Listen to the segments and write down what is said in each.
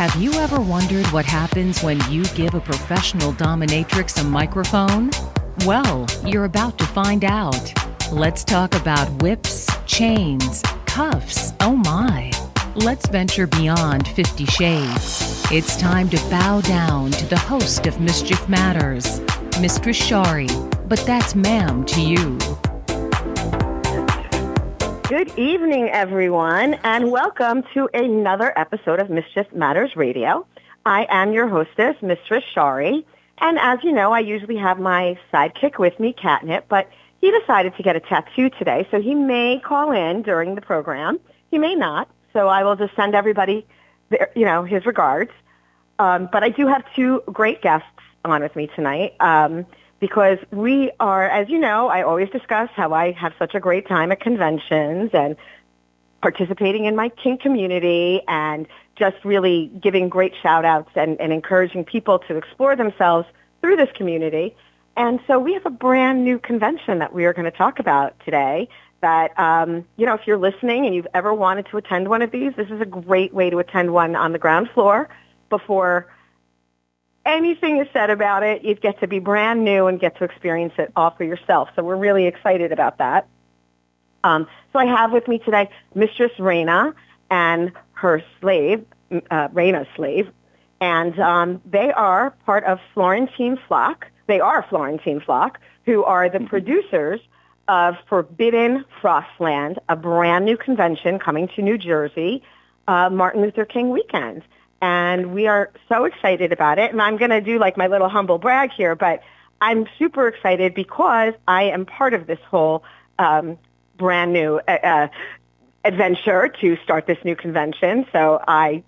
Have you ever wondered what happens when you give a professional dominatrix a microphone? Well, you're about to find out. Let's talk about whips, chains, cuffs, oh my. Let's venture beyond 50 Shades. It's time to bow down to the host of Mischief Matters, Mistress Schari, but that's ma'am to you. Good evening, everyone, and welcome to another episode of Mischief Matters Radio. I am your hostess, Mistress Schari, and as you know, I usually have my sidekick with me, Catnip, but he decided to get a tattoo today, so he may call in during the program. He may not, so I will just send everybody, his regards. But I do have two great guests on with me tonight. Because we are, as you know, I always discuss how I have such a great time at conventions and participating in my kink community and just really giving great shout-outs and encouraging people to explore themselves through this community. And so we have a brand new convention that we are going to talk about today that, if you're listening and you've ever wanted to attend one of these, this is a great way to attend one on the ground floor before anything is said about it. You get to be brand new and get to experience it all for yourself. So we're really excited about that. So I have with me today Mistress Raina and her slave, Raina's slave. And they are part of Florentine Flock. They are Florentine Flock, who are the producers of Forbidden Frostland, a brand new convention coming to New Jersey, Martin Luther King weekend. And we are so excited about it. And I'm going to do like my little humble brag here, but I'm super excited because I am part of this whole brand new adventure to start this new convention. So I'm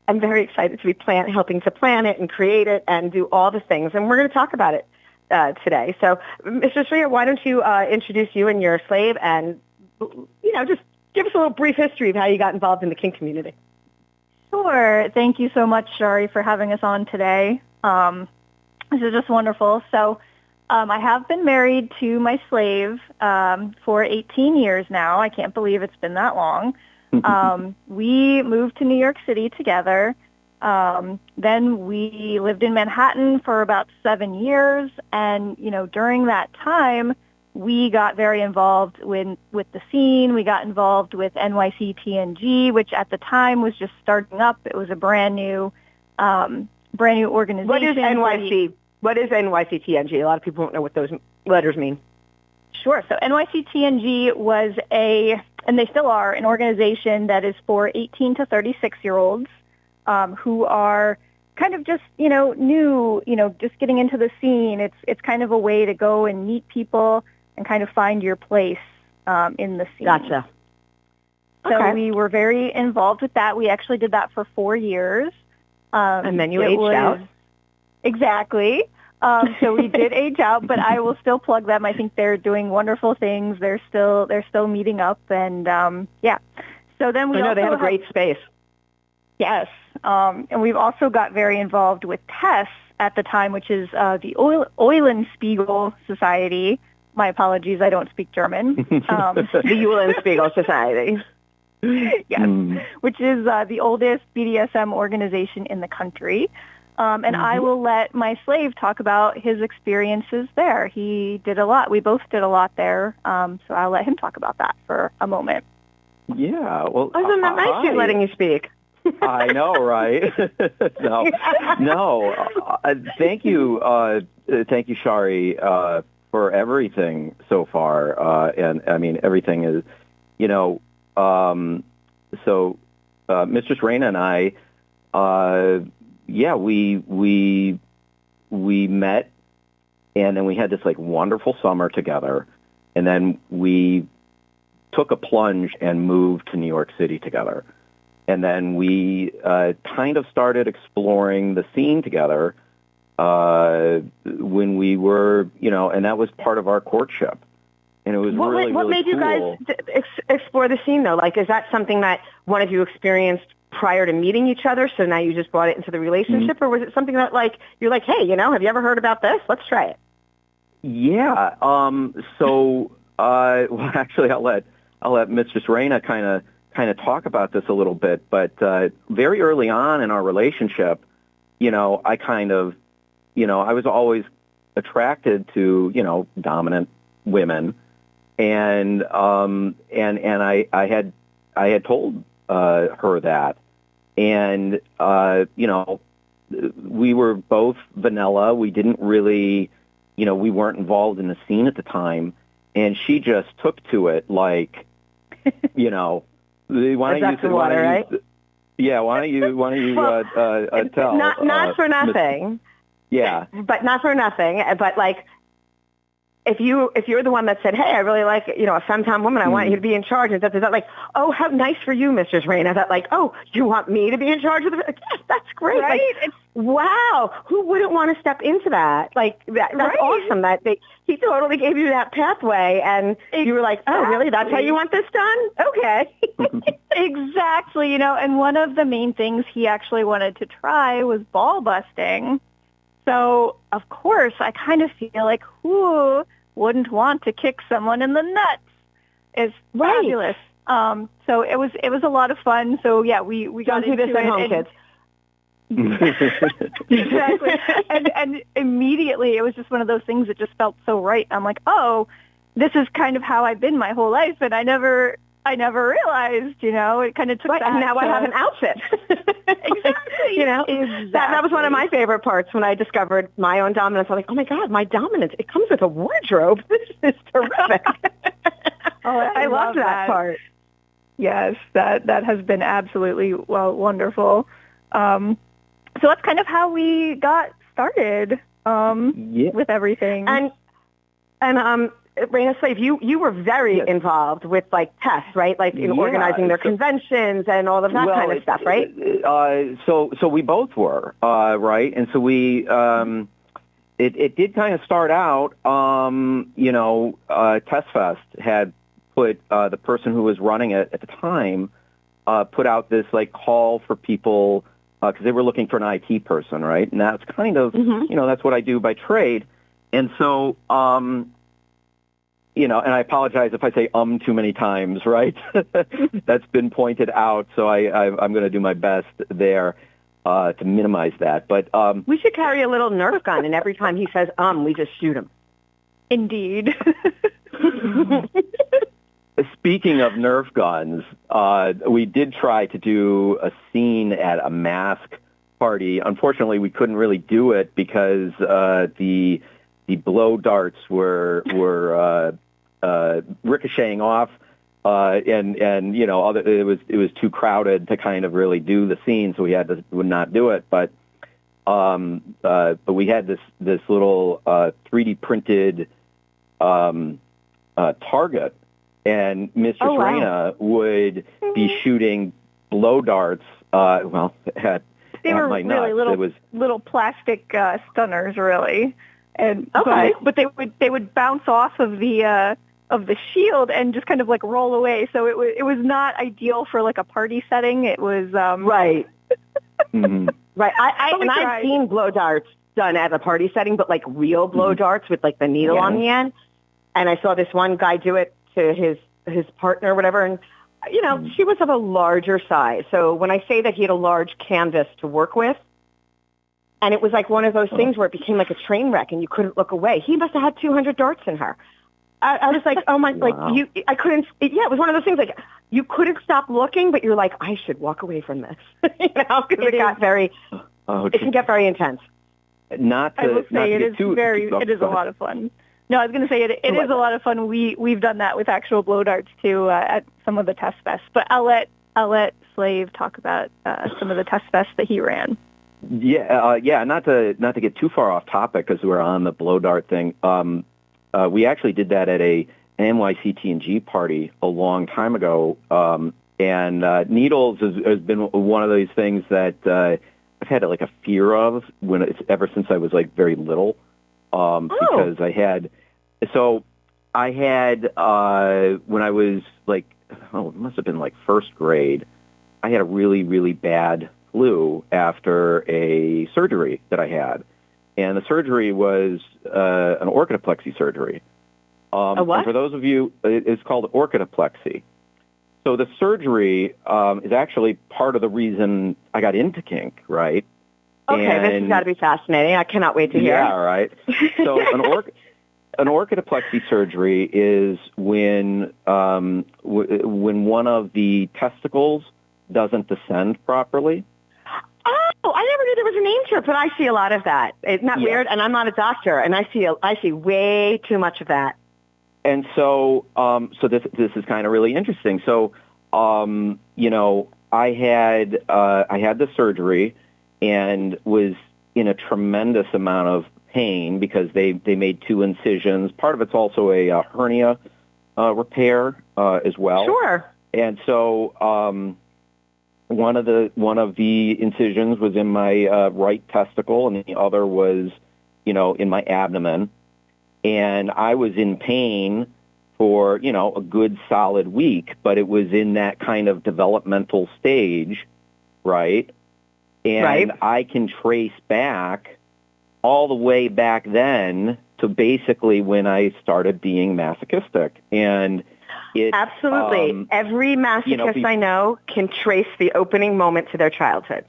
very excited to be helping to plan it and create it and do all the things. And we're going to talk about it today. So, Mr. Schari, why don't you introduce you and your slave and, just give us a little brief history of how you got involved in the kink community. Sure. Thank you so much, Schari, for having us on today. This is just wonderful. So I have been married to my slave for 18 years now. I can't believe it's been that long. We moved to New York City together. Then we lived in Manhattan for about 7 years. And, during that time, we got very involved with the scene. We got involved with NYC-TNG, which at the time was just starting up. It was a brand new organization. What is NYC? What is NYC-TNG? A lot of people don't know what those letters mean. Sure. So NYC-TNG was and they still are, an organization that is for 18 to 36-year-olds who are kind of just, new, just getting into the scene. It's kind of a way to go and meet people and kind of find your place in the scene. Gotcha. So okay. We were very involved with that. We actually did that for 4 years. And then you aged out? Exactly. So we did age out, but I will still plug them. I think they're doing wonderful things. They're still meeting up, and So then we they have a great space. Yes. And we've also got very involved with TESS at the time, which is the Eulenspiegel Society. My apologies, I don't speak German. The Eulenspiegel Society. Yes, which is the oldest BDSM organization in the country. And I will let my slave talk about his experiences there. He did a lot. We both did a lot there. So I'll let him talk about that for a moment. Yeah. Well, isn't that nice you letting you speak? I know, right? No. Thank you, Schari, for everything so far. And I mean, everything is, So, Mistress Raina and I, we met, and then we had this wonderful summer together, and then we took a plunge and moved to New York City together. And then we kind of started exploring the scene together when we were, and that was part of our courtship. And it was what made cool. you guys explore the scene, though? Is that something that one of you experienced prior to meeting each other, so now you just brought it into the relationship? Mm-hmm. Or was it something that, you're like, hey, have you ever heard about this? Let's try it. Yeah. Well, actually, I'll let Mistress Raina kind of kind of talk about this a little bit, but very early on in our relationship, I kind of, I was always attracted to, dominant women, and I had told her that, and we were both vanilla. We didn't really, we weren't involved in the scene at the time, and she just took to it like, why don't you water, right? Yeah, why don't you well, tell? Not for nothing. Yeah, but not for nothing. But like, if you're the one that said, "Hey, I really like a femtime woman. I want you to be in charge," is that like, "Oh, how nice for you, Mistress Raina." That like, "Oh, you want me to be in charge of the?" Yes, that's great. Right? Like, wow, who wouldn't want to step into that? Like that's right. awesome. That he totally gave you that pathway, and you were like, "Oh, really? That's how you want this done?" Okay. Exactly. And one of the main things he actually wanted to try was ball busting. So, of course, I kind of feel like who wouldn't want to kick someone in the nuts? It's fabulous. So it was a lot of fun. So yeah, we got into this at home, kids. Exactly. And immediately it was just one of those things that just felt so right. I'm like, oh, this is kind of how I've been my whole life, and I never realized, it kind of took right, that. And now I have an outfit. Exactly. Exactly. That was one of my favorite parts when I discovered my own dominance. I was like, oh my God, my dominance, it comes with a wardrobe. This is terrific. I love that part. Yes, that has been absolutely wonderful. So that's kind of how we got started with everything. And Raina Slave, you were very involved with like tests, right? Like in organizing their conventions and all of that kind of stuff, right? So we both were, right? And so we, it did kind of start out, Test Fest had put, the person who was running it at the time, put out this like call for people, because they were looking for an IT person, right? And that's kind of, that's what I do by trade. And so, and I apologize if I say too many times, right? That's been pointed out, so I'm going to do my best there to minimize that. But we should carry a little Nerf gun, and every time he says we just shoot him. Indeed. Speaking of Nerf guns, we did try to do a scene at a mask party. Unfortunately, we couldn't really do it because the blow darts were ricocheting off, and it was too crowded to kind of really do the scene, so would not do it. But we had this little 3D printed target, and Mistress Raina would be shooting blow darts. They were really little plastic stunners, really. And but they would bounce off of the shield and just kind of like roll away. So it was not ideal for like a party setting. It was right. Right. I've seen blow darts done at a party setting, but like real blow darts with like the needle on the end. And I saw this one guy do it to his partner or whatever, and she was of a larger size. So when I say that he had a large canvas to work with, and it was like one of those things where it became like a train wreck and you couldn't look away. He must have had 200 darts in her. I was like, oh my, wow. I couldn't, it was one of those things like you couldn't stop looking, but you're like, I should walk away from this, because it can get very intense. I will say it is a lot of fun. No, I was going to say it is a lot of fun. We've done that with actual blow darts too at some of the test fests, but I'll let Slave talk about some of the test fests that he ran. Yeah. Not to get too far off topic because we're on the blow dart thing. We actually did that at a NYCTNG party a long time ago, and needles has been one of those things that I've had like a fear of ever since I was like very little, because I had when I was like, it must have been like first grade, I had a really, really bad flu after a surgery that I had. And the surgery was an orchidoplexy surgery. A what? And for those of you, it's called orchidoplexy. so the surgery is actually part of the reason I got into kink, right? Okay, this has got to be fascinating. I cannot wait to hear. Yeah, right. So an orchidoplexy surgery is when one of the testicles doesn't descend properly. Oh, I never knew there was a name to it, but I see a lot of that. Isn't that weird? And I'm not a doctor, and I see way too much of that. And so, this is kind of really interesting. So, I had the surgery and was in a tremendous amount of pain because they made 2 incisions. Part of it's also a hernia repair as well. Sure. And so, one of the incisions was in my right testicle, and the other was, in my abdomen. And I was in pain for, a good solid week, but it was in that kind of developmental stage, right? And I can trace back all the way back then to basically when I started being masochistic. And it, absolutely. Every masochist I know can trace the opening moment to their childhood.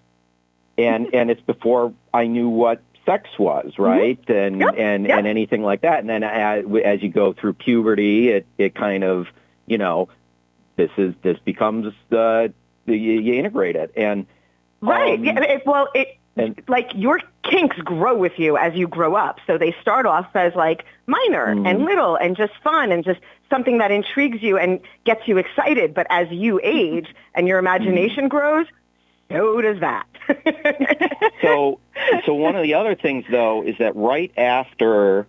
And it's before I knew what sex was, right? Mm-hmm. And anything like that. And then as you go through puberty, it kind of, this becomes you integrate it. And right. Like your kinks grow with you as you grow up. So they start off as like minor and little and just fun and just something that intrigues you and gets you excited. But as you age and your imagination grows, so does that. So one of the other things, though, is that right after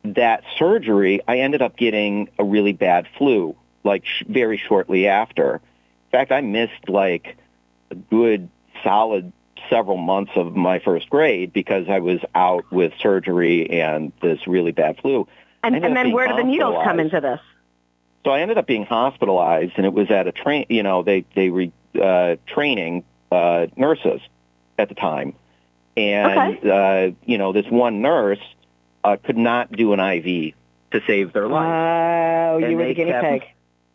that surgery, I ended up getting a really bad flu, like very shortly after. In fact, I missed like a good solid several months of my first grade because I was out with surgery and this really bad flu. And then where do the needles come into this? So I ended up being hospitalized, and it was at a they were training nurses at the time. And, this one nurse could not do an IV to save their life. Oh, you were the guinea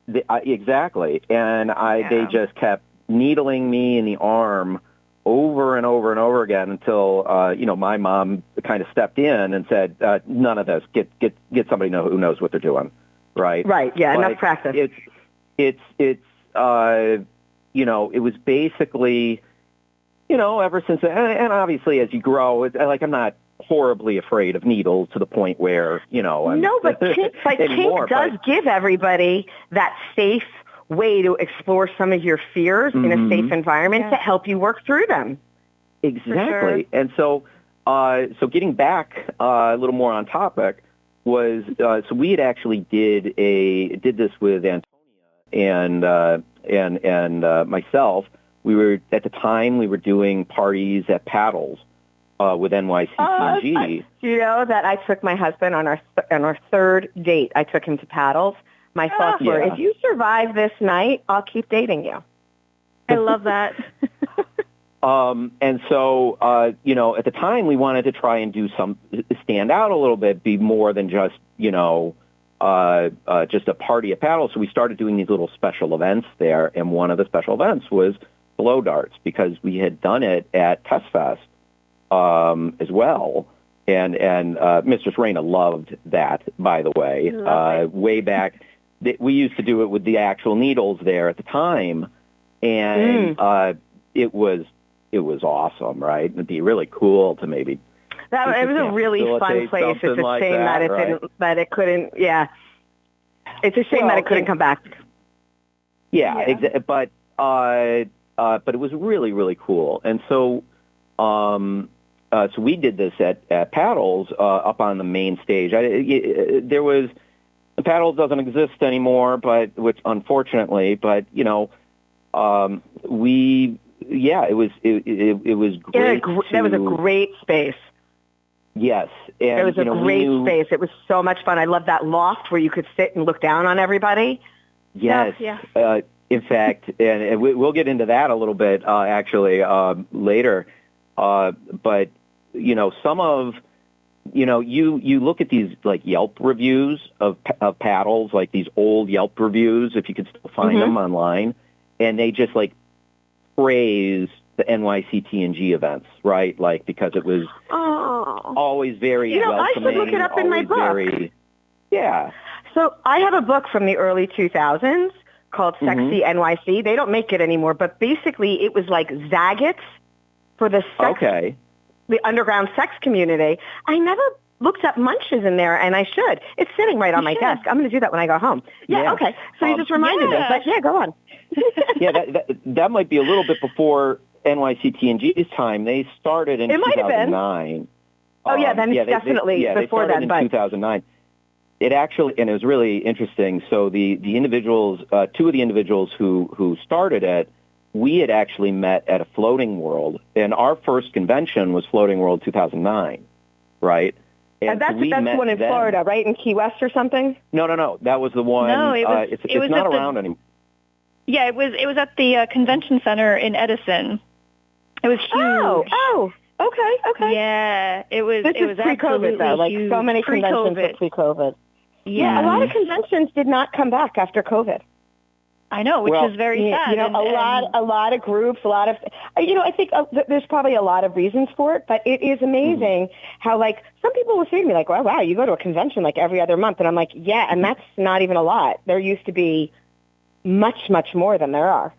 pig. Exactly. And they just kept needling me in the arm over and over and over again until, my mom kind of stepped in and said, none of this. Get somebody who knows what they're doing. Right. Right. Yeah. Enough practice. It was basically, ever since, and obviously as you grow, I'm not horribly afraid of needles to the point where, No, but kink does give everybody that safe way to explore some of your fears in a safe environment to help you work through them. Exactly. Sure. And so getting back a little more on topic was, so we had actually did this with Antonia and myself. We were, at the time, we were doing parties at Paddles with NYCCG. Do you know that I took my husband on our third date? I took him to Paddles. My thoughts were, if you survive this night, I'll keep dating you. I love that. And so, at the time, we wanted to try and do stand out a little bit, be more than just, just a party at Paddles. So we started doing these little special events there, and one of the special events was blow darts because we had done it at Test Fest as well. And Mistress Raina loved that, by the way. Way back, we used to do it with the actual needles there at the time, and it was awesome, right? It'd be really cool to maybe. It was a really fun place. It's a shame that it didn't, that it couldn't. Yeah, it's a shame that it couldn't come back. Yeah. But it was really, really cool, and so. So we did this at Paddles up on the main stage. Paddles doesn't exist anymore, which unfortunately, but it was great. That was a great space. Yes, and it was a great space. It was so much fun. I loved that loft where you could sit and look down on everybody. Yes. Yeah. In fact, and we'll get into that a little bit actually later. But some of you look at these like Yelp reviews of Paddles, like these old Yelp reviews, if you could still find them online, and they just like praise the NYCTNG events, right? Like, because it was always very welcoming. I should look it up in my book. Yeah. So I have a book from the early 2000s called Sexy NYC. They don't make it anymore, but basically it was like Zagat's for the the underground sex community. I never looked up Munches in there, and I should. It's sitting right on my desk. I'm going to do that when I go home. Yeah. Okay. So you just reminded me. But yeah, go on. that might be a little bit before NYCTNG's time. They started in 2009. Oh, yeah, then it's definitely before that. They started in 2009. It actually, and it was really interesting. So the individuals, two of the individuals who started it, we had actually met at a Floating World, and our first convention was Floating World 2009, right? And that's the one in Florida, right? In Key West or something? No. That was the one. No, it was, it's not around anymore. Yeah, it was at the convention center in Edison. It was huge. Oh, okay. Yeah, it was. This was pre-COVID though. Like huge. So many conventions were pre-COVID. Yeah, a lot of conventions did not come back after COVID. I know, which is very sad. You know, a lot of groups, a lot of, I think there's probably a lot of reasons for it, but it is amazing how, like, some people will say to me, like, wow, you go to a convention like every other month. And I'm like, yeah, and that's not even a lot. There used to be much, much more than there are.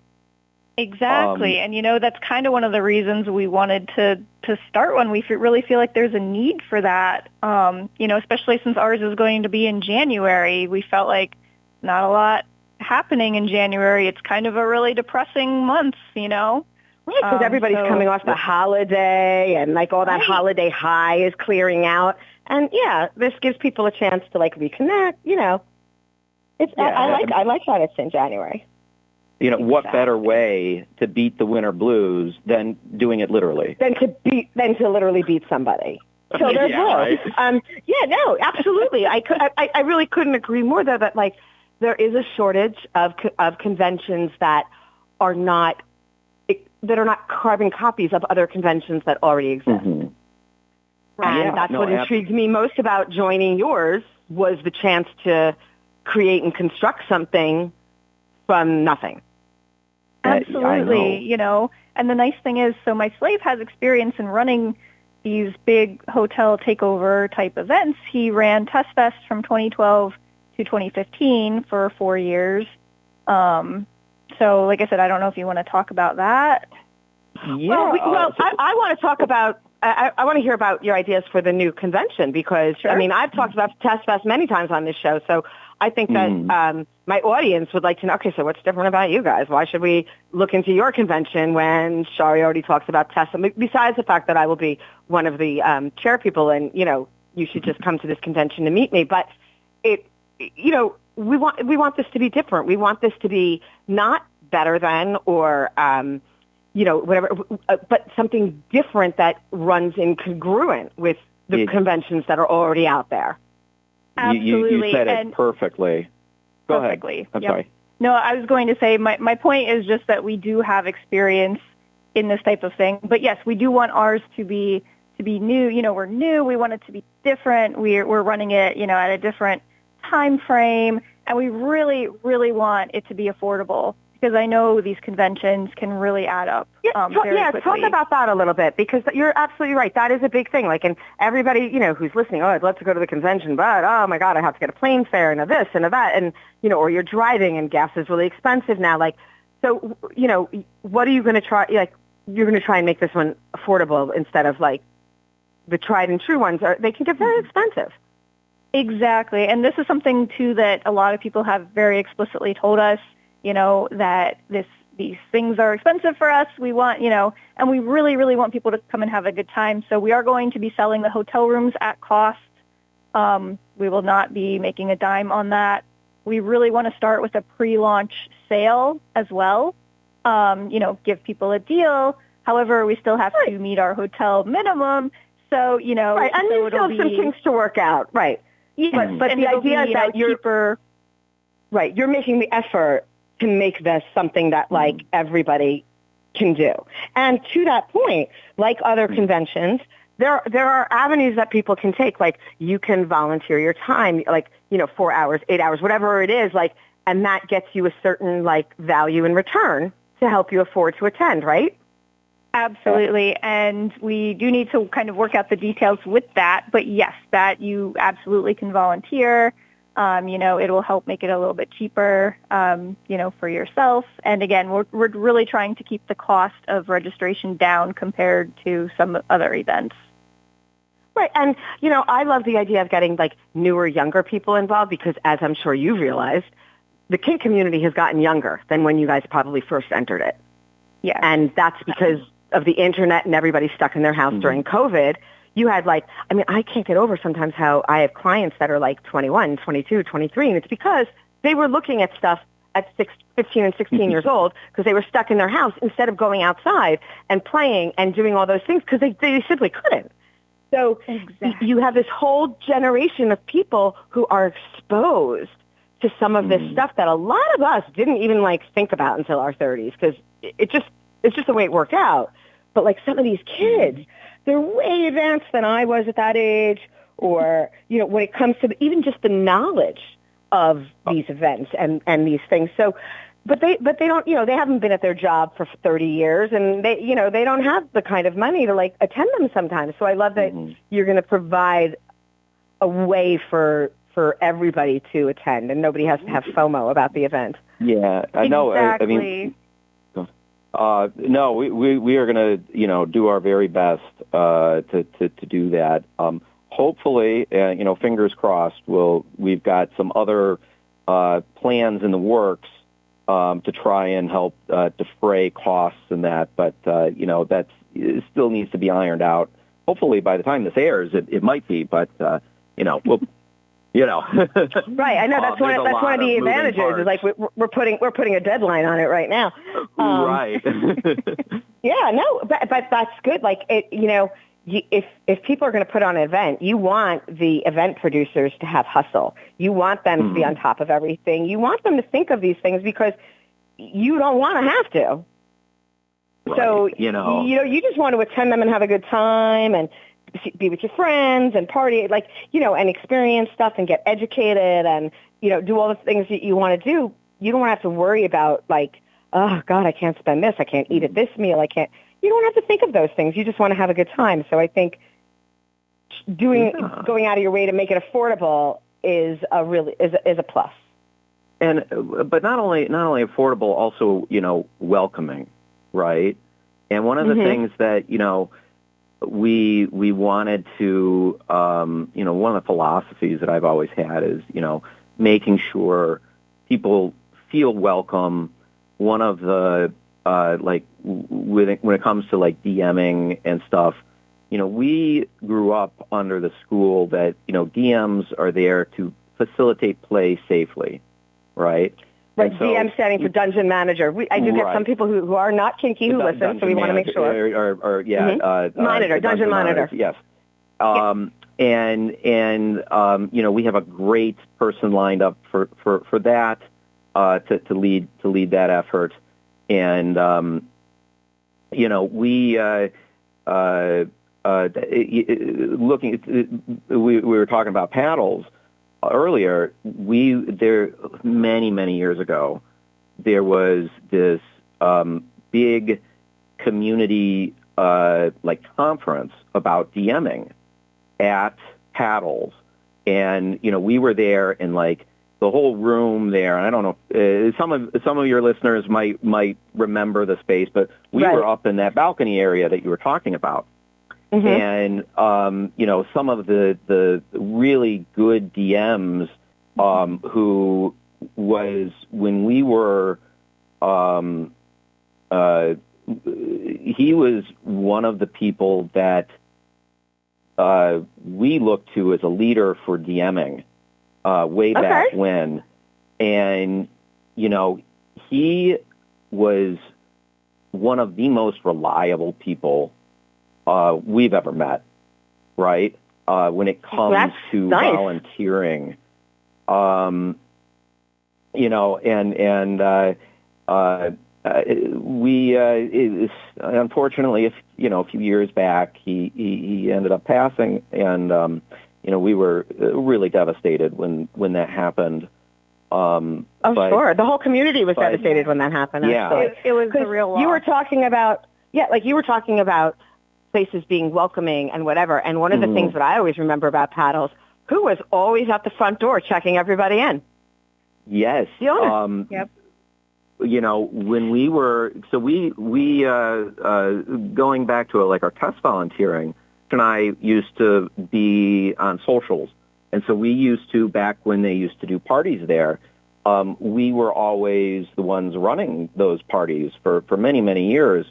Exactly. And, that's kind of one of the reasons we wanted to start one. We really feel like there's a need for that, especially since ours is going to be in January. We felt like not a lot happening in January. It's kind of a really depressing month, Right, because everybody's coming off the holiday and like all that holiday high is clearing out. And yeah, this gives people a chance to like reconnect, I like that it's in January. What better way to beat the winter blues than doing it literally? Than to literally beat somebody. So there's more. Right. Absolutely. I really couldn't agree more though that like there is a shortage of conventions that are not carbon copies of other conventions that already exist. Mm-hmm. And that's what intrigued me most about joining yours was the chance to create and construct something from nothing. Absolutely, And the nice thing is, so my slave has experience in running these big hotel takeover type events. He ran Test Fest from 2012 to 2015 for 4 years. So, like I said, I don't know if you want to talk about that. Yeah. I want to talk about. I want to hear about your ideas for the new convention because I've talked about Test Fest many times on this show. So I think that my audience would like to know. Okay, so what's different about you guys? Why should we look into your convention when Schari already talks about Test? Besides the fact that I will be one of the chair people, and you should just come to this convention to meet me. But we want this to be different. We want this to be not better than or whatever, but something different that runs incongruent with the conventions that are already out there. Absolutely. You said it perfectly. Go ahead. I'm sorry. No, I was going to say my point is just that we do have experience in this type of thing. But yes, we do want ours to be new. We're new. We want it to be different. We're running it, at a different time frame, and we really, really want it to be affordable because I know these conventions can really add up very quickly. Talk about that a little bit because you're absolutely right. That is a big thing. Like, and everybody, who's listening, I'd love to go to the convention, but oh my God, I have to get a plane fare and a this and a that, and or you're driving and gas is really expensive now. Like, so what are you going to try? Like, you're going to try and make this one affordable instead of like the tried and true ones. They can get very expensive. Exactly. And this is something, too, that a lot of people have very explicitly told us, that these things are expensive for us. We want, and we really, really want people to come and have a good time. So we are going to be selling the hotel rooms at cost. We will not be making a dime on that. We really want to start with a pre-launch sale as well, give people a deal. However, we still have to meet our hotel minimum. So, Right, and so you still have some things to work out. Right. Yeah, but the idea is that you're making the effort to make this something that like everybody can do. And to that point, like other conventions, there are avenues that people can take. Like you can volunteer your time, like 4 hours, 8 hours, whatever it is. Like and that gets you a certain like value in return to help you afford to attend, right? Absolutely, and we do need to kind of work out the details with that, but yes, that you absolutely can volunteer. It will help make it a little bit cheaper, for yourself. And again, we're really trying to keep the cost of registration down compared to some other events. Right, and, I love the idea of getting, like, newer, younger people involved because, as I'm sure you've realized, the kink community has gotten younger than when you guys probably first entered it. Yeah. And that's because of the internet and everybody stuck in their house during COVID. You had I can't get over sometimes how I have clients that are like 21, 22, 23, and it's because they were looking at stuff at 15 and 16 years old because they were stuck in their house instead of going outside and playing and doing all those things because they simply couldn't. So exactly. You have this whole generation of people who are exposed to some of this stuff that a lot of us didn't even think about until our 30s because it's just the way it worked out. But some of these kids, they're way advanced than I was at that age, or when it comes to even just the knowledge of these events and these things. So, but they don't they haven't been at their job for 30 years, and they don't have the kind of money to attend them sometimes. So I love that you're going to provide a way for everybody to attend, and nobody has to have FOMO about the event. Yeah, I know. Exactly. I mean, no, we are going to do our very best to do that. Hopefully, fingers crossed. We've got some other plans in the works to try and help defray costs and that, but that still needs to be ironed out. Hopefully, by the time this airs, it might be, but we'll. Right, I know that's one of the advantages. Is we're putting a deadline on it right now. Right. Yeah, no, but that's good. If people are going to put on an event, you want the event producers to have hustle. You want them to be on top of everything. You want them to think of these things because you don't want to have to. Right. So you just want to attend them and have a good time and be with your friends and party, and experience stuff and get educated and, do all the things that you want to do. You don't want to have to worry about oh God, I can't spend this. I can't eat at this meal. You don't have to think of those things. You just want to have a good time. So I think going out of your way to make it affordable is a plus. And, but not only affordable, also, welcoming, right? And one of the things that, we wanted to, one of the philosophies that I've always had is, making sure people feel welcome. One of the, when it comes to DMing and stuff, we grew up under the school that, DMs are there to facilitate play safely, right? Right, so, DM standing for Dungeon Manager. I do get some people who are not kinky who listen, so we want to make sure. Monitor, Dungeon Monitor. Yes. We have a great person lined up for that to lead that effort, and we were talking about paddles earlier. There many years ago, there was this big community conference about DMing at paddles, and we were there in the whole room there. And I don't know, some of your listeners might remember the space, but we were up in that balcony area that you were talking about. And, some of the really good DMs who was, when we were, he was one of the people that we looked to as a leader for DMing way back when. And, he was one of the most reliable people we've ever met, right? When it comes to volunteering, we unfortunately, a few years back, he ended up passing, and we were really devastated when that happened. Sure. The whole community was devastated when that happened. Yeah. Actually. It was a real loss. You were talking about, places being welcoming and whatever. And one of the things that I always remember about paddles, who was always at the front door checking everybody in? Yes. The owner. Yep. When we were, going back to our test volunteering, and I used to be on socials. And so we used to, back when they used to do parties there, we were always the ones running those parties for many, many years,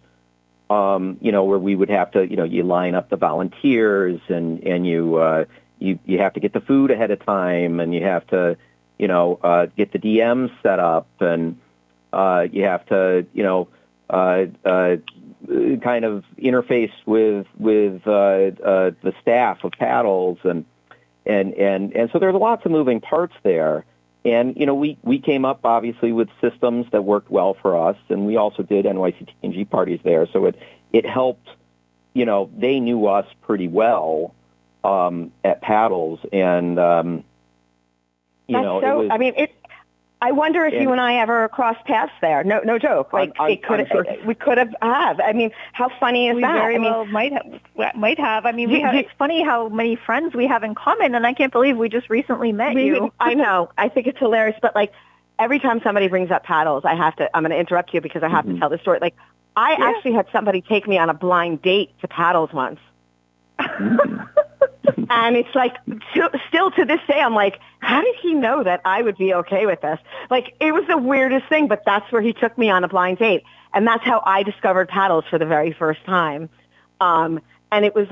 where we would have to, you line up the volunteers and you have to get the food ahead of time and you have to, get the DMs set up and you have to, kind of interface with the staff of paddles and so there's lots of moving parts there. And, we came up obviously with systems that worked well for us, and we also did NYCTNG parties there. So it helped, they knew us pretty well at paddles, and I wonder if you and I ever crossed paths there. No joke. We could have. I mean, how funny is that? Very well might have. I mean, it's funny how many friends we have in common, and I can't believe we just recently met you. I know. I think it's hilarious, but every time somebody brings up paddles, I'm going to interrupt you because I have to tell the story. I actually had somebody take me on a blind date to paddles once. And it's still to this day, I'm like, how did he know that I would be okay with this? It was the weirdest thing, but that's where he took me on a blind date. And that's how I discovered paddles for the very first time. And it was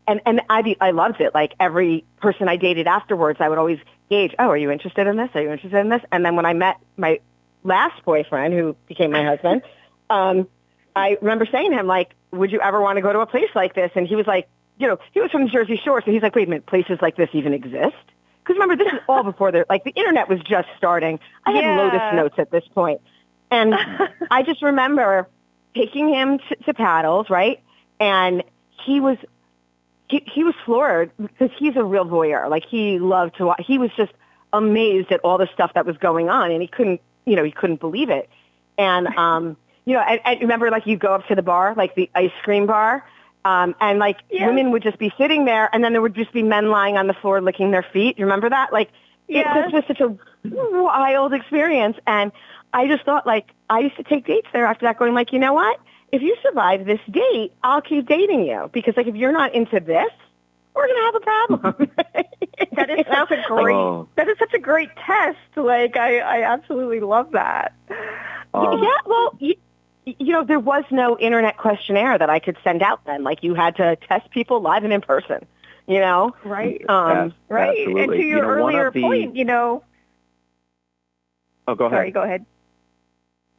and I loved it. Every person I dated afterwards, I would always gauge, oh, are you interested in this? Are you interested in this? And then when I met my last boyfriend, who became my husband, I remember saying to him, would you ever want to go to a place like this? And he was like, he was from the Jersey Shore, so he's like, wait a minute, places like this even exist? Because remember, this is all before the internet was just starting. I had Lotus Notes at this point. And I just remember taking him to paddles, right? And he was floored because he's a real voyeur. He loved to watch. He was just amazed at all the stuff that was going on, and he couldn't believe it. And, I remember, you go up to the bar, the ice cream bar, and women would just be sitting there, and then there would just be men lying on the floor licking their feet. You remember that? It was such a wild experience. And I just thought, I used to take dates there after that, going you know what? If you survive this date, I'll keep dating you, because if you're not into this, we're gonna have a problem. That is such a great test. I absolutely love that. Yeah. Well. There was no internet questionnaire that I could send out then. You had to test people live and in person, Right. Right. Absolutely. And to your earlier point, Oh, go ahead. Sorry, go ahead.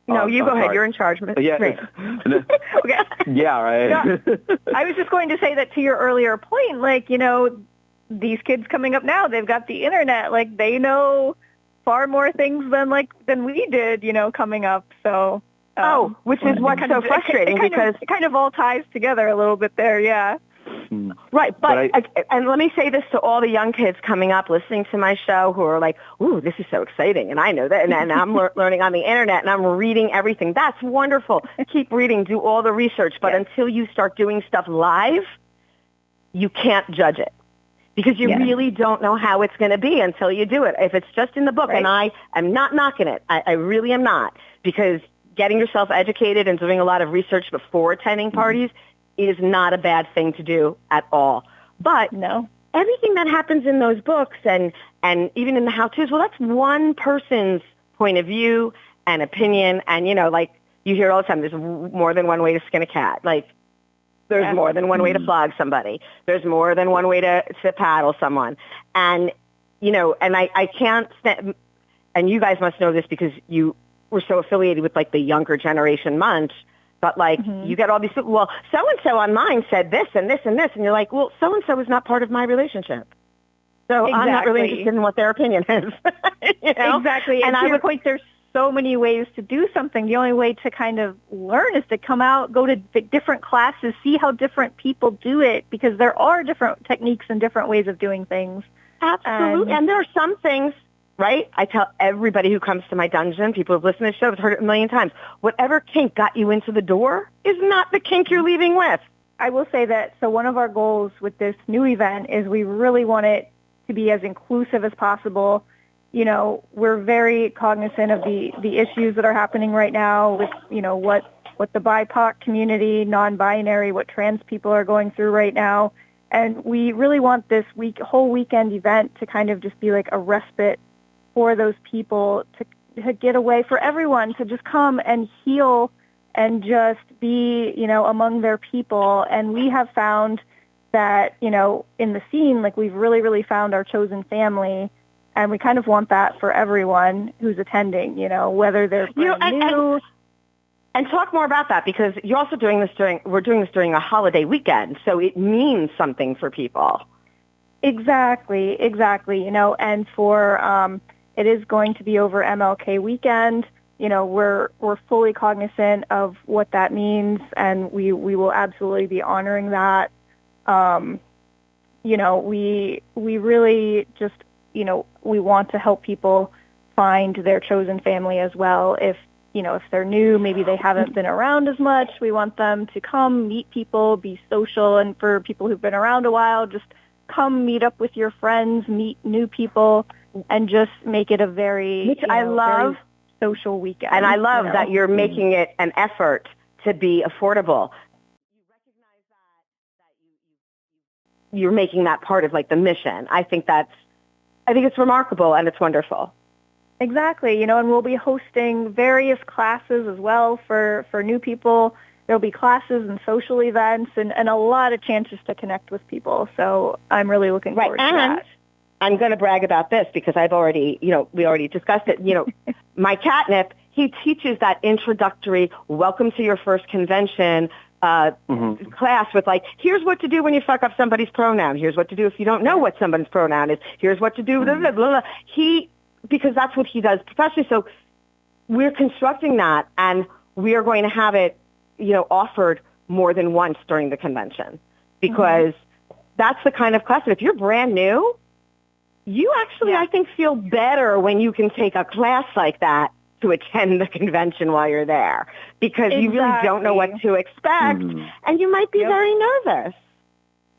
No, you go ahead. Sorry. You're in charge. Yeah. Okay. Yeah, right. No, I was just going to say that to your earlier point, these kids coming up now, they've got the internet. They know far more things than we did, coming up. So... which is what's so frustrating, because it kind of all ties together a little bit there, yeah. Right, and let me say this to all the young kids coming up listening to my show who are ooh, this is so exciting, and I know that, and I'm learning on the internet, and I'm reading everything. That's wonderful. Keep reading, do all the research, but until you start doing stuff live, you can't judge it. Because you really don't know how it's going to be until you do it. If it's just in the book, and I am not knocking it, I really am not, because getting yourself educated and doing a lot of research before attending parties is not a bad thing to do at all. But everything that happens in those books and even in the how-tos, well, that's one person's point of view and opinion. And, you hear all the time, there's more than one way to skin a cat. There's more than one way to flog somebody. There's more than one way to paddle someone. And, and I can't stand, and you guys must know this because you were so affiliated with the younger generation Munch, but you get all these people, well, so-and-so on mine said this and this and this, and you're well, so-and-so is not part of my relationship. So I'm not really interested in what their opinion is. Exactly. And to your point, there's so many ways to do something. The only way to kind of learn is to come out, go to different classes, see how different people do it, because there are different techniques and different ways of doing things. Absolutely. And there are some things right? I tell everybody who comes to my dungeon, people who've listened to the show have heard it a million times, whatever kink got you into the door is not the kink you're leaving with. I will say that, so one of our goals with this new event is we really want it to be as inclusive as possible. You know, we're very cognizant of the issues that are happening right now with, you know, what the BIPOC community, non-binary, what trans people are going through right now. And we really want this whole weekend event to kind of just be like a respite for those people to get away, for everyone to just come and heal and just be, you know, among their people. And we have found that, you know, in the scene, like we've really, really found our chosen family. And we kind of want that for everyone who's attending, you know, whether they're brand new. And talk more about that, because you're also we're doing this during a holiday weekend, so it means something for people. Exactly, you know, and for, it is going to be over MLK weekend. You know, we're fully cognizant of what that means, and we will absolutely be honoring that. You know, we really just, you know, we want to help people find their chosen family as well. If they're new, maybe they haven't been around as much, we want them to come meet people, be social. And for people who've been around a while, just come meet up with your friends, meet new people, and just make it a very, very social weekend. And I love that you're making it an effort to be affordable. You recognize that you're making that part of like the mission. I think it's remarkable and it's wonderful. Exactly, you know, and we'll be hosting various classes as well for new people. There'll be classes and social events and a lot of chances to connect with people. So I'm really looking forward to that. I'm going to brag about this because we already discussed it. You know, my Catnip, he teaches that introductory welcome to your first convention class with like, here's what to do when you fuck up somebody's pronoun. Here's what to do if you don't know what somebody's pronoun is. Here's what to do. Blah, blah, blah. Because that's what he does professionally. So we're constructing that, and we are going to have it, you know, offered more than once during the convention, because that's the kind of class that if you're brand new, you actually, I think, feel better when you can take a class like that to attend the convention while you're there, because you really don't know what to expect, and you might be very nervous.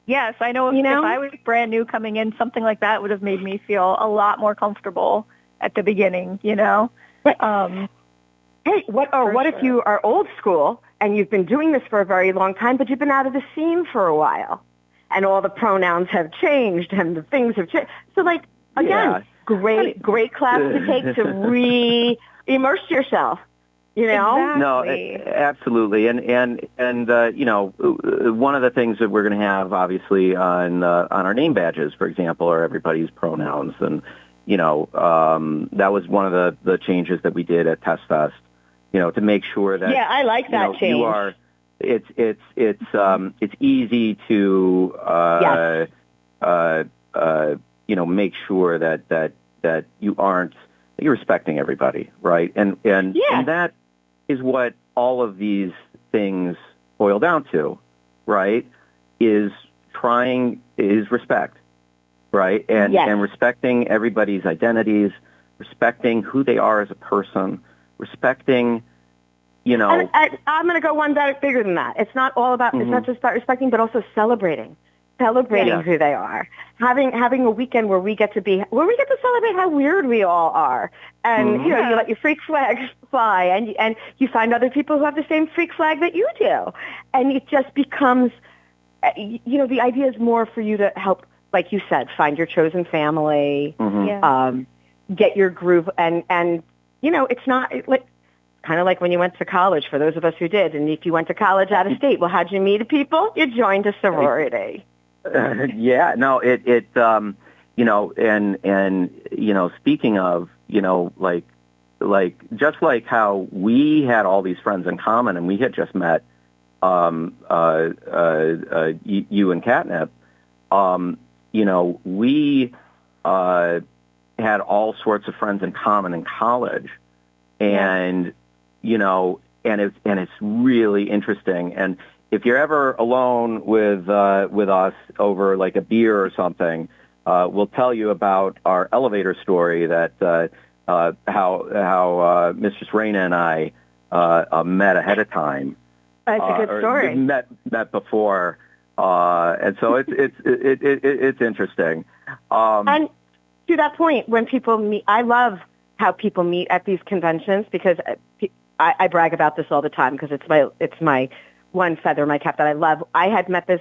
Yes, I know. If I was brand new coming in, something like that would have made me feel a lot more comfortable at the beginning, you know? Right. Hey, what if you are old school and you've been doing this for a very long time, but you've been out of the scene for a while, and all the pronouns have changed and the things have changed? So, like, again, great class to take to re-immerse yourself. You know? Exactly. No, absolutely, and you know, one of the things that we're going to have, obviously, on our name badges, for example, are everybody's pronouns, and you know, that was one of the changes that we did at Test Fest. You know, to make sure that I like that change. It's easy to you know, make sure that you're respecting everybody, right? And that is what all of these things boil down to, right? Is respect, right? And respecting everybody's identities, respecting who they are as a person, respecting, you know. And I'm going to go one step bigger than that. It's not all about, it's not just about respecting, but also celebrating who they are. Having a weekend where we get to celebrate how weird we all are. And, you know, you let your freak flag fly, and you find other people who have the same freak flag that you do. And it just becomes, you know, the idea is more for you to help, like you said, find your chosen family, get your groove, and you know, it's not like kind of like when you went to college, for those of us who did. And if you went to college out of state, well, how'd you meet people? You joined a sorority. You know, and you know, speaking of, you know, like just like how we had all these friends in common, and we had just met you and Catnip, you know, we had all sorts of friends in common in college, and you know, and it's really interesting. And if you're ever alone with us over like a beer or something, will tell you about our elevator story that how Mistress Raina and I met ahead of time. That's a good story. Met before, and so it's interesting. And to that point, when people meet, I love how people meet at these conventions because I brag about this all the time because it's my one feather in my cap that I love. I had met this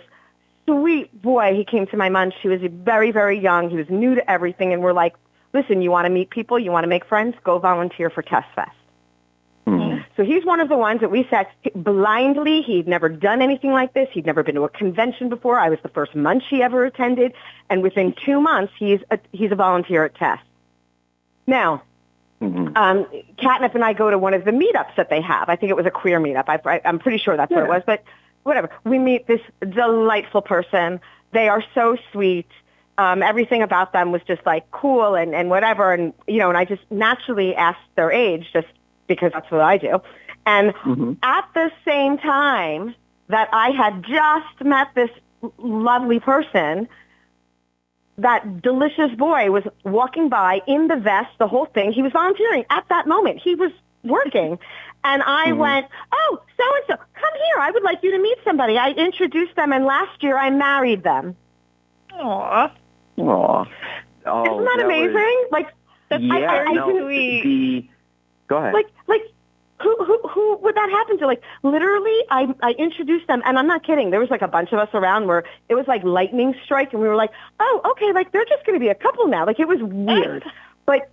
sweet boy. He came to my munch. He was very, very young. He was new to everything, and we're like, listen, you want to meet people, you want to make friends, go volunteer for Test Fest. Mm-hmm. So he's one of the ones that we sat blindly. He'd never done anything like this. He'd never been to a convention before. I was the first munch he ever attended. And within 2 months, he's a volunteer at Test. Now, Catnip and I go to one of the meetups that they have. I think it was a queer meetup. I'm pretty sure that's what it was. But whatever. We meet this delightful person. They are so sweet. Everything about them was just like cool and whatever. And, and I just naturally asked their age just because that's what I do. And at the same time that I had just met this lovely person, that delicious boy was walking by in the vest, the whole thing. He was volunteering at that moment. He was working. And I went, oh, so-and-so, come here. I would like you to meet somebody. I introduced them, and last year I married them. Aww. Aww. Oh, isn't that amazing? That's sweet. Go ahead. Who would that happen to? Literally, I introduced them, and I'm not kidding. There was a bunch of us around where it was like lightning strike, and we were like, oh, okay, they're just going to be a couple now. It was weird. But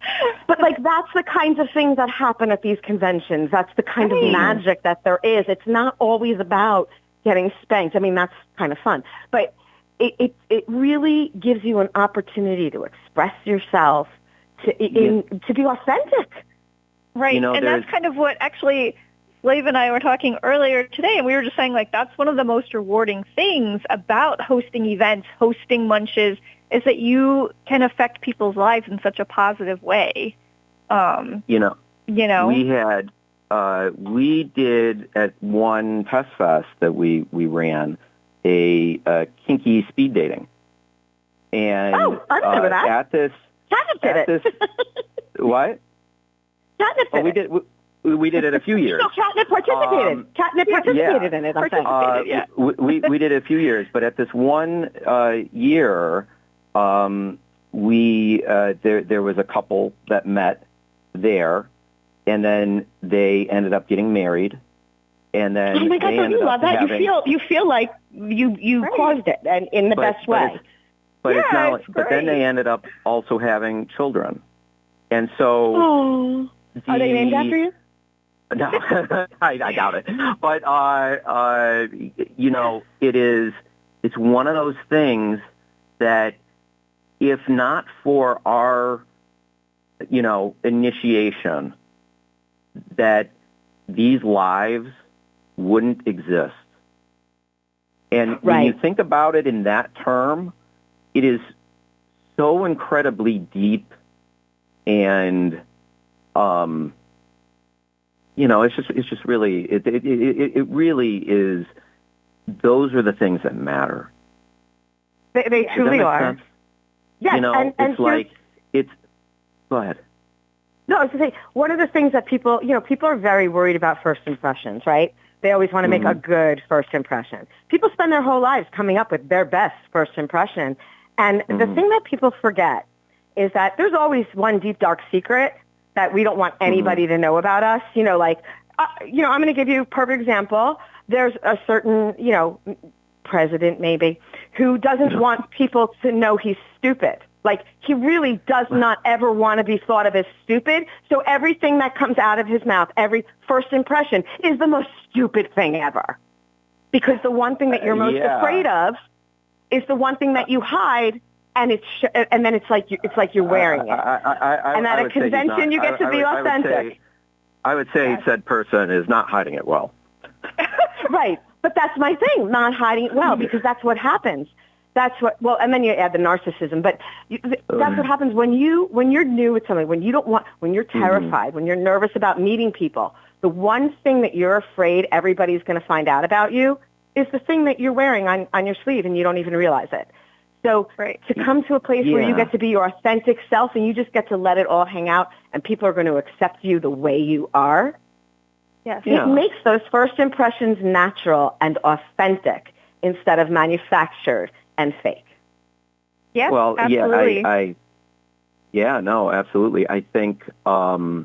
that's the kinds of things that happen at these conventions. That's the kind of magic that there is. It's not always about getting spanked. I mean, that's kind of fun. But it really gives you an opportunity to express yourself, to be authentic. Right, and that's kind of what actually Slave and I were talking earlier today, and we were just saying, that's one of the most rewarding things about hosting events, hosting munches, is that you can affect people's lives in such a positive way. We did at one Test Fest that we ran a kinky speed dating. And I remember that. At this, what? Catnip did it. We did it a few years. No, Catnip participated. Catnip participated in it. I'm saying. We did it a few years, but at this one year, there was a couple that met there, and then they ended up getting married, and then oh my God, don't you love that? You feel like you caused it, and in the best way. It's not. But then they ended up also having children, and so. Are they named after you? No, I doubt it. But it's one of those things that, if not for our, initiation, that these lives wouldn't exist. And when you think about it in that term, it is so incredibly deep and it's just really, it really is, those are the things that matter. They truly are. Sense? Yes, go ahead. No, I was going to say, one of the things that people are very worried about first impressions, right? They always want to make a good first impression. People spend their whole lives coming up with their best first impression. And the thing that people forget is that there's always one deep, dark secret that we don't want anybody to know about us. I'm going to give you a perfect example. There's a certain, president maybe, who doesn't want people to know he's stupid. He really does not ever want to be thought of as stupid. So everything that comes out of his mouth, every first impression, is the most stupid thing ever. Because the one thing that you're most afraid of is the one thing that you hide. And and then it's like you're wearing it. And at a convention, you get to be authentic. I would say said person is not hiding it well. Right, but that's my thing, not hiding it well, because that's what happens. And then you add the narcissism. But that's what happens when you're new with something, when you're terrified, when you're nervous about meeting people. The one thing that you're afraid everybody's going to find out about you is the thing that you're wearing on your sleeve, and you don't even realize it. So Right. to come to a place where you get to be your authentic self and you just get to let it all hang out and people are going to accept you the way you are, Yes. it makes those first impressions natural and authentic instead of manufactured and fake. Yes, Well, absolutely. No, absolutely. I think, to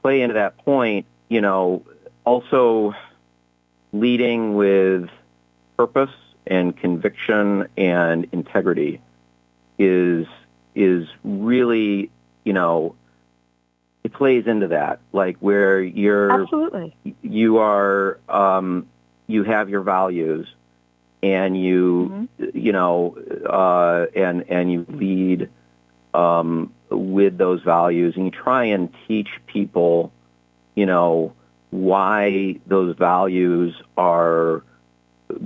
play into that point, also leading with purpose and conviction and integrity is really, it plays into that, like where Absolutely. you are, you have your values and you, and you lead, with those values and you try and teach people, why those values are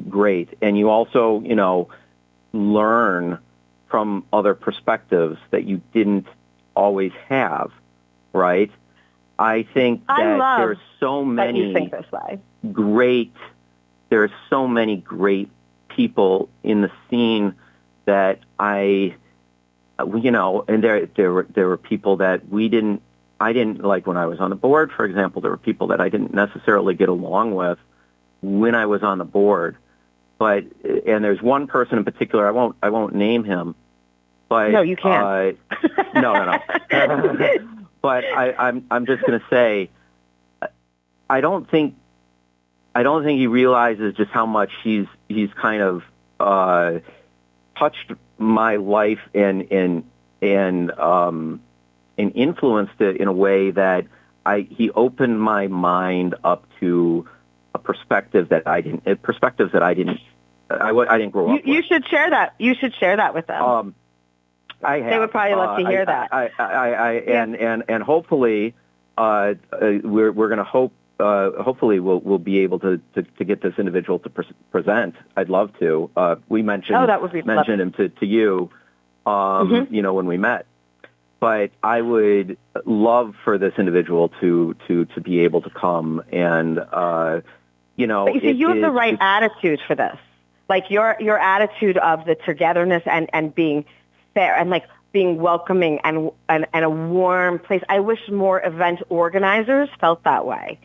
great. And you also, learn from other perspectives that you didn't always have, right? I think that there's so many you think this way. there are so many great people in the scene that and there were people that I didn't like when I was on the board, for example. There were people that I didn't necessarily get along with when I was on the board. And there's one person in particular, I won't name him, but no, you can't. No. But I'm just going to say, I don't think he realizes just how much he's kind of touched my life and influenced it in a way that he opened my mind up to perspectives that I didn't grow up with. You should share that. You should share that with them. I have. They would probably love to hear that. And hopefully, we're going to hope. Hopefully, we'll be able to get this individual to present. I'd love to. We mentioned that would be mentioned him to you, when we met. But I would love for this individual to be able to come and, But you see, you have the right attitude for this. Like your attitude of the togetherness and being fair and like being welcoming and a warm place. I wish more event organizers felt that way.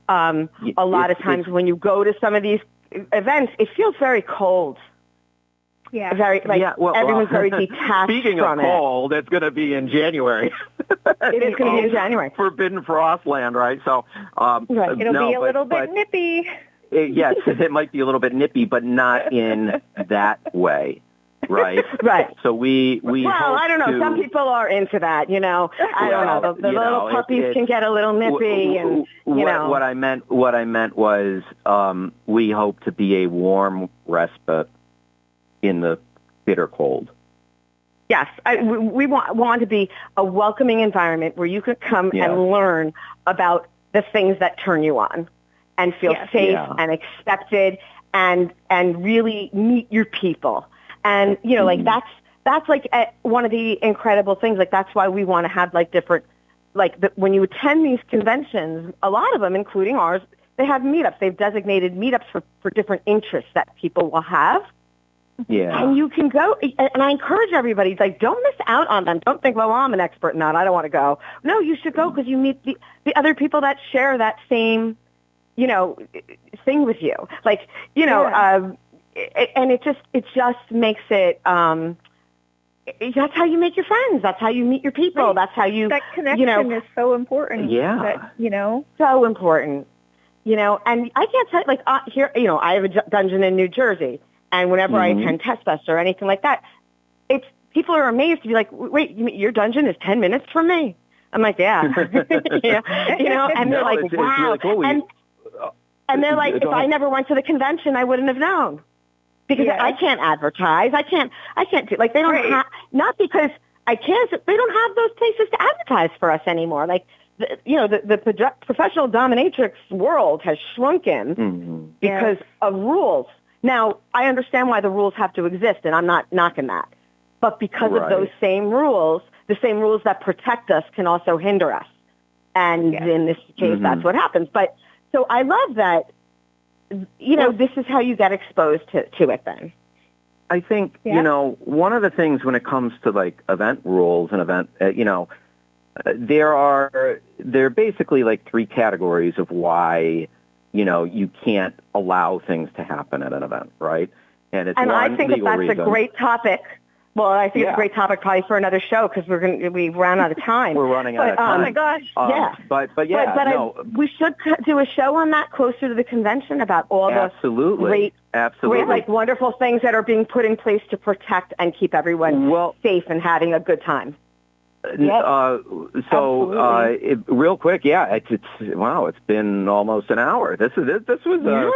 A lot of times when you go to some of these events, it feels very cold. Yeah. Everyone's very detached Speaking from of cold, it's going to be in January. It is going to be in January. Forbidden Frostland, right? So, It'll be a little bit nippy. Yes, it might be a little bit nippy, but not in that way, right? Right. So we well, I don't know. Some people are into that, I don't know. The little puppies can get a little nippy, What I meant was we hope to be a warm respite in the bitter cold. Yes, we want to be a welcoming environment where you could come and learn about the things that turn you on and feel safe and accepted and really meet your people. And, like that's like one of the incredible things. Like that's why we want to have like different, when you attend these conventions, a lot of them, including ours, they have meetups. They've designated meetups for different interests that people will have. Yeah. And you can go, and I encourage everybody, like, don't miss out on them. Don't think, well, I'm an expert in that. I don't want to go. No, you should go because you meet the other people that share that same, thing with you. Like, and it just makes it, that's how you make your friends. That's how you meet your people. That's how you, that connection is so important. Yeah. So important. And I can't tell you, like, here, I have a dungeon in New Jersey. And whenever I attend Test Fest or anything like that, people are amazed to be like, wait, your dungeon is 10 minutes from me? I'm like, yeah. And they're like, wow. It's really cool. And they're like, if I never went to the convention, I wouldn't have known. Because I can't advertise. I can't do, like, they don't have, not because I can't, they don't have those places to advertise for us anymore. Like, the professional dominatrix world has shrunken because of rules. Now, I understand why the rules have to exist, and I'm not knocking that. But because of those same rules, the same rules that protect us can also hinder us. And in this case, that's what happens. But so I love that, this is how you get exposed to it then. I think, one of the things when it comes to like event rules and there are basically like three categories of why, you can't allow things to happen at an event, right? And I think that's reason. A great topic. Well, I think it's a great topic probably for another show because we've run out of time. We're running out of time. Oh my gosh! We should do a show on that closer to the convention about all the great, like wonderful things that are being put in place to protect and keep everyone safe and having a good time. Real quick, it's been almost an hour. This was a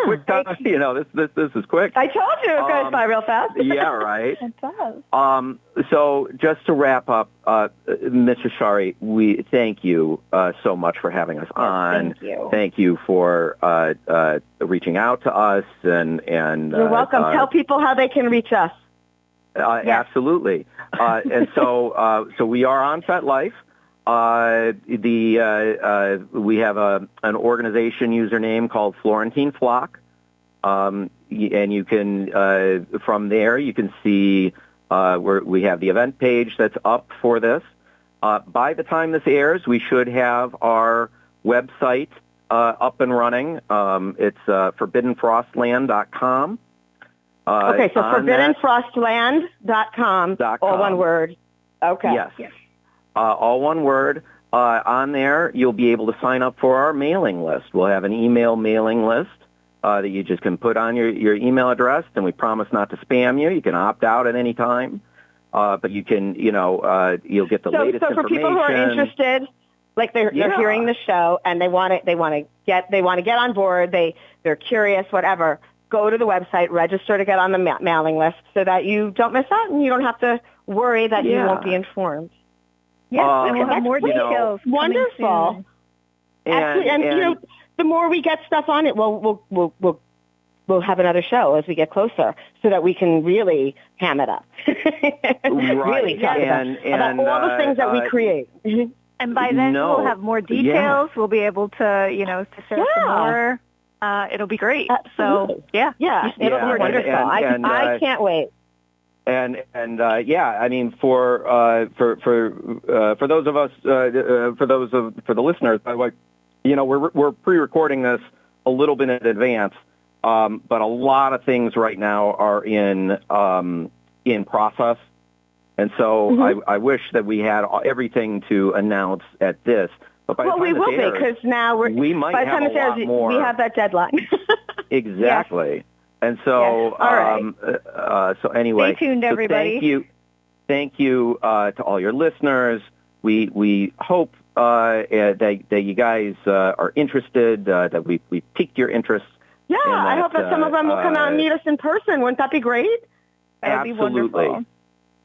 quick time. This is quick. I told you it goes by real fast. Yeah, right. It does. So just to wrap up, Mistress Schari, we thank you so much for having us on. Thank you. Thank you for reaching out to us and you're welcome. Tell people how they can reach us. Absolutely. And so we are on FetLife. We have an organization username called Florentine Flock. And you can, from there, you can see we have the event page that's up for this. By the time this airs, we should have our website up and running. It's forbiddenfrostland.com. Okay, so forbiddenfrostland.com, all one word. Okay. Yes. All one word. On there, you'll be able to sign up for our mailing list. We'll have an email mailing list that you just can put on your email address, and we promise not to spam you. You can opt out at any time, but you can, you'll get the latest information. So for people who are interested, like they're hearing the show and they want to get on board, they're curious, whatever. Go to the website, register to get on the mailing list so that you don't miss out and you don't have to worry that you won't be informed. Yes, and we'll have more details. Wonderful. And the more we get stuff on it, we'll have another show as we get closer so that we can really ham it up. Really talk about all the things that we create. And by then we'll have more details. Yeah. We'll be able to, to share some more. It'll be great. Absolutely. So it'll be wonderful. I can't wait. And I mean for those of us for the listeners, by the way, we're pre-recording this a little bit in advance, but a lot of things right now are in process, and so I wish that we had everything to announce at this. We will be because now we might by the time it airs, we have that deadline. Exactly. Yes. And so, so anyway, stay tuned, everybody. Thank you to all your listeners. We hope that you guys are interested, that we piqued your interest. Yeah, I hope that some of them will come out and meet us in person. Wouldn't that be great? That would be wonderful.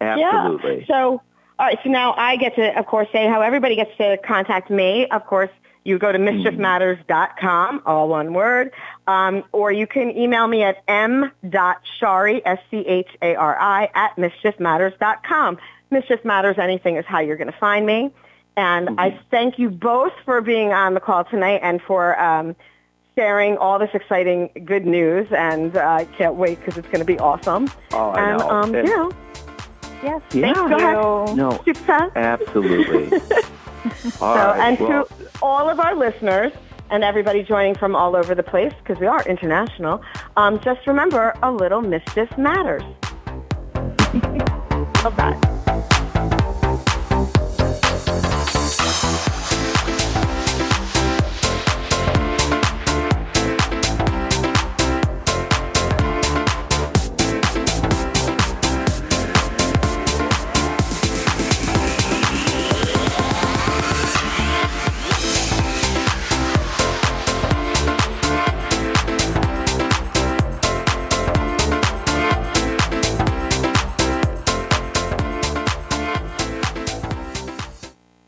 Absolutely. Yeah. So. All right, so now I get to, of course, say how everybody gets to contact me. Of course, you go to mischiefmatters.com, all one word, or you can email me at m.schari, S-C-H-A-R-I, at mischiefmatters.com. Mischief Matters Anything is how you're going to find me. And I thank you both for being on the call tonight and for sharing all this exciting good news. And I can't wait because it's going to be awesome. Oh, I know. Yes. Thank you. No, absolutely. To all of our listeners and everybody joining from all over the place, because we are international, just remember, a little mischief matters. Love that.